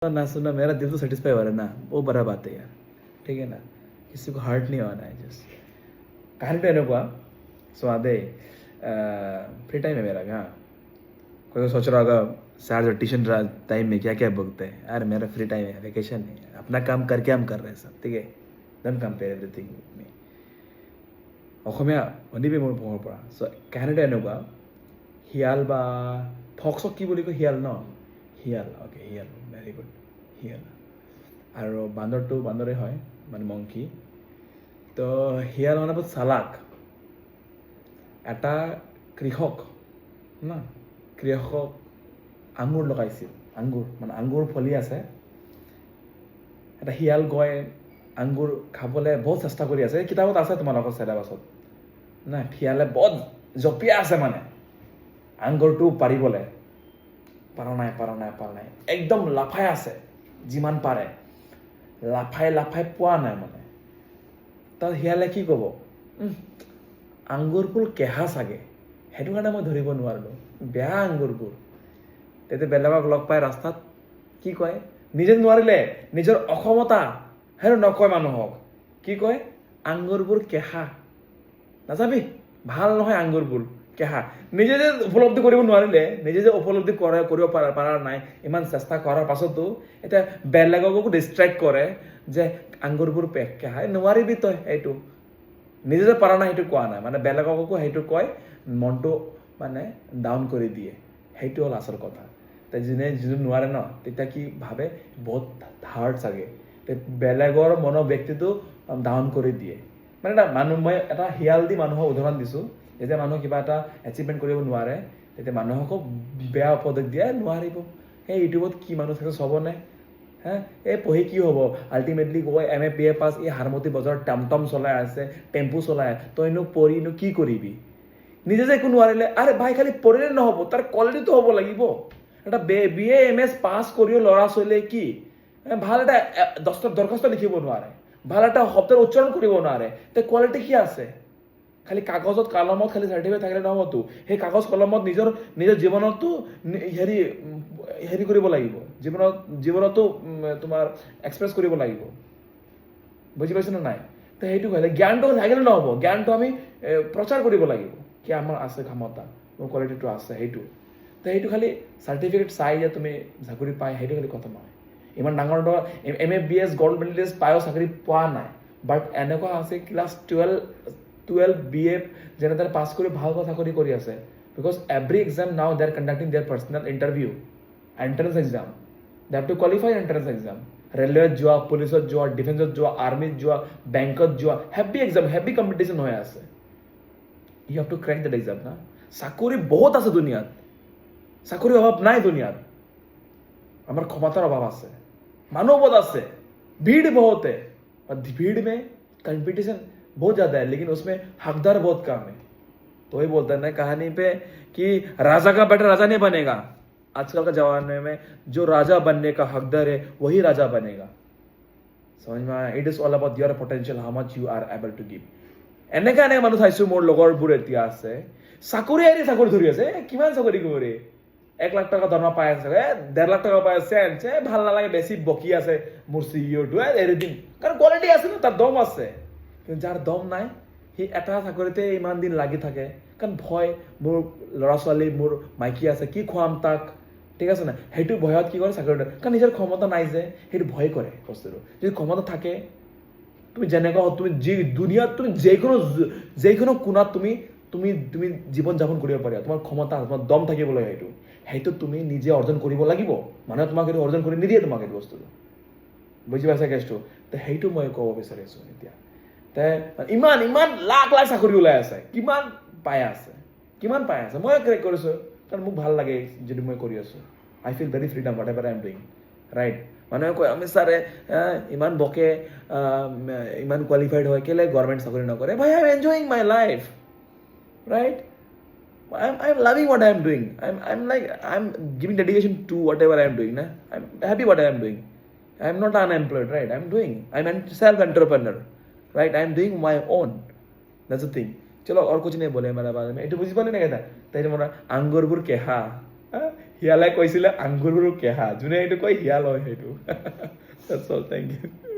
ना सुना मेरा दिल तो सेटिस्फाई हो रहा है ना, वो बड़ा बात है यार. ठीक है ना, किसी को हर्ट नहीं होना है. जस्ट কাহিনীটো এনেকুৱা চোৱা দেই, फ्री टाइम है मेरा हाँ. कोई सोच रहा होगा सर जो ट्यूशन टाइम में क्या क्या भुगते हैं. यार मेरा फ्री टाइम है, वेकेशन है, अपना काम करके हम कर रहे हैं सब. ठीक है, don't compare everything with me. Assamese শুনিবি মোৰ মুখৰ পৰা. চ' কাহিনীটো এনেকুৱা, শিয়াল বা ফক্সক কি বুলি কয়, শিয়াল ন, শিয়াল. অ'কে, শিয়াল, ভেৰি গুড, শিয়াল. আৰু বান্দৰটো বান্দৰে হয়, মানে মংকি. তো শিয়াল মানে বহুত চালাক. এটা কৃষক না, কৃষক আঙুৰ লগাইছিল. আঙুৰ মানে আঙুৰ ফলি আছে. এটা শিয়াল গৈ আঙুৰ খাবলৈ বহুত চেষ্টা কৰি আছে. কিতাপত আছে তোমালোকৰ চিলেবাছত না. শিয়ালে বহুত জঁপিয়াই আছে মানে আঙুৰটো পাৰিবলৈ. পাৰা নাই, একদম লাফাই আছে যিমান পাৰে. লাফাই পোৱা নাই মানে. তাত শিয়ালে কি ক'ব, আঙুৰবোৰ কেঁহা চাগে, সেইটো কাৰণে মই ধৰিব নোৱাৰিলোঁ, বেয়া আঙুৰবোৰ. তেতিয়া বেলেগক লগ পাই ৰাস্তাত কি কয়, নিজে নোৱাৰিলে নিজৰ অক্ষমতা সেইটো নকয় মানুহক. কি কয়, আঙুৰবোৰ কেঁহা, নাযাবি, ভাল নহয় আঙুৰবোৰ, কেঁহা. নিজে যে উপলব্ধি কৰিব নোৱাৰিলে, নিজে যে উপলব্ধি কৰিব পৰা নাই, ইমান চেষ্টা কৰাৰ পাছতো এতিয়া বেলেগকো ডিষ্ট্ৰেক্ট কৰে যে আঙুৰবোৰ কেঁহা. নোৱাৰিবি তই, এইটো নিজে যে পৰা নাই সেইটো কোৱা নাই, মানে বেলেগকো সেইটো কয়, মনটো মানে ডাউন কৰি দিয়ে. সেইটো হ'ল আচল কথা. যোনে নোৱাৰে ন, তেতিয়া কি ভাবে, বহুত হাৰ্ড চাগে, বেলেগৰ মনোব্যক্তিটো ডাউন কৰি দিয়ে. মানে এটা মানুহ, মই এটা শিয়াল দি মানুহক উদাহৰণ দিছোঁ. যেতিয়া মানুহ কিবা এটা এচিভমেণ্ট কৰিব নোৱাৰে, তেতিয়া মানুহকো বেয়া উপদেশ দিয়ে, নোৱাৰিব. সেই ইউটিউবত কি মানুহ থাকে চাবনে, হা, এই পঢ়ি কি হ'ব, আল্টিমেটলি কয় MA BA পাছ, এই হাৰমতি বজাৰত টমটম চলাই আছে, টেম্পু চলাই, তইনো পঢ়িনো কি কৰিবি. নিজে যে একো নোৱাৰিলে, আৰে ভাই খালি পঢ়িলে নহ'ব, তাৰ কোৱালিটিটো হ'ব লাগিব. এটা BA MS পাছ কৰিও ল'ৰা ছোৱালীয়ে কি ভাল এটা দৰখাস্ত লিখিব নোৱাৰে, ভাল এটা শব্দৰ উচ্চাৰণ কৰিব নোৱাৰে, তে কোৱালিটি কি আছে. খালি কাগজত কলমত খালি চাৰ্টিফিকেট থাকিলে নহ'বতো. সেই কাগজ কলমত নিজৰ জীৱনতো হেৰি কৰিব লাগিব, জীৱনতো তোমাৰ এক্সপ্ৰেছ কৰিব লাগিব. বুজি পাইছো নে নাই. তো সেইটো হ'লে জ্ঞানটো থাকিলে নহ'ব, জ্ঞানটো আমি প্ৰচাৰ কৰিব লাগিব, কি আমাৰ আছে ক্ষমতা, মোৰ কোৱালিটিটো আছে. সেইটো তো সেইটো খালি চাৰ্টিফিকেট চাই যে তুমি চাকৰি পাই, সেইটো খালি কথা নহয়. ইমান ডাঙৰ MA BS গল্ড মেডেলিষ্ট পায়ো চাকৰি পোৱা নাই. বাট এনেকুৱা আছে ক্লাছ 12 BA যেনে তেনে পাছ কৰি ভালকৈ চাকৰি কৰি আছে. Because every exam now they are conducting their personal interview, entrance exam. They have to qualify entrance exam. ৰেলৱেত যোৱা, পুলিচত যোৱা, ডিফেন্সত যোৱা, আৰ্মিত যোৱা, বেংকত যোৱা, হেভি এক্সাম, হেভি কম্পিটিশ্যন হৈ আছে. You have to crack that exam না. চাকৰি বহুত আছে দুনিয়াত, চাকৰিৰ অভাৱ নাই দুনিয়াত. আমাৰ ক্ষমতাৰ অভাৱ আছে, মানুহ বহুত আছে, भीड़ बहुत है, और भीड़ में कंपटीशन बहुत ज़्यादा है, लेकिन उसमें हकदार बहुत कम है. तो वही बोलता है ना कहानी पे कि राजा का बेटा राजा नहीं बनेगा. आजकल का जमाने में जो राजा बनने का हकदार है वही राजा बनेगा. समझ में आया. It is all about your potential, how much you are able to give. এনেকৈ মানুহ চাইছোঁ মোৰ লগৰবোৰ এতিয়া আছে, চাকৰি এৰি চাকৰি ধৰি আছে. কিমান চাকৰি কৰি 1 লাখ টকা দৰমহা পাই আছে, 1.5 লাখ টকা পাই আছে, ভাল নালাগে, বেছি বকি আছে মোৰ CEOটোৱে, এৰি দিম. কাৰণ কোৱালিটি আছে ন, তাৰ দম আছে. কিন্তু যাৰ দম নাই, সি এটা চাকৰিতে ইমান দিন লাগি থাকে, কাৰণ ভয়, মোৰ ল'ৰা ছোৱালী, মোৰ মাইকী আছে, কি খুৱাম তাক, ঠিক আছে না. সেইটো ভয়ত কি কৰে চাকৰিটো, কাৰণ নিজৰ ক্ষমতা নাই যে সেইটো ভয় কৰে বস্তুটো. যদি ক্ষমতা থাকে, তুমি যেনেকুৱা তুমি দুনিয়াত তুমি যিকোনো কোণাত তুমি জীৱন যাপন কৰিব পাৰিবা. তোমাৰ ক্ষমতা, তোমাৰ দম থাকিব লাগে. সেইটো তুমি নিজে অৰ্জন কৰিব লাগিব. মানুহে তোমাক এইটো অৰ্জন কৰি নিদিয়ে তোমাক এইটো বস্তুটো. বুজি পাইছা কেছটো. তো সেইটো মই ক'ব বিচাৰিছোঁ এতিয়া. তে ইমান লাখ চাকৰি ওলাই আছে, কিমান পাই আছে, মই ক্ৰেক কৰিছোঁ, কাৰণ মোক ভাল লাগে যদি মই কৰি আছোঁ. I feel very freedom whatever I am doing, right. মানুহে কয় অমিত ছাৰে ইমান বকে, ইমান কোৱালিফাইড হয়, কেলে গভৰ্ণমেণ্ট চাকৰি নকৰে. ভাই I am enjoying my life, right. I'm loving what I am doing. I'm giving dedication to whatever I am doing. Na? I'm happy what I am doing. I'm not unemployed, right? I'm self-entrepreneur, right? I'm doing my own. That's the thing. चलो और कुछ नहीं बोले मेरे बारे में. It बुझी पाले ना कहता. तेरे मोरा आंगुरबुर के हाँ শিয়ালে কৈছিলে আঙ্গুৰবোৰ কেহা যোনে এইটো কয় শিয়াল হয় সেইটো That's all, thank you.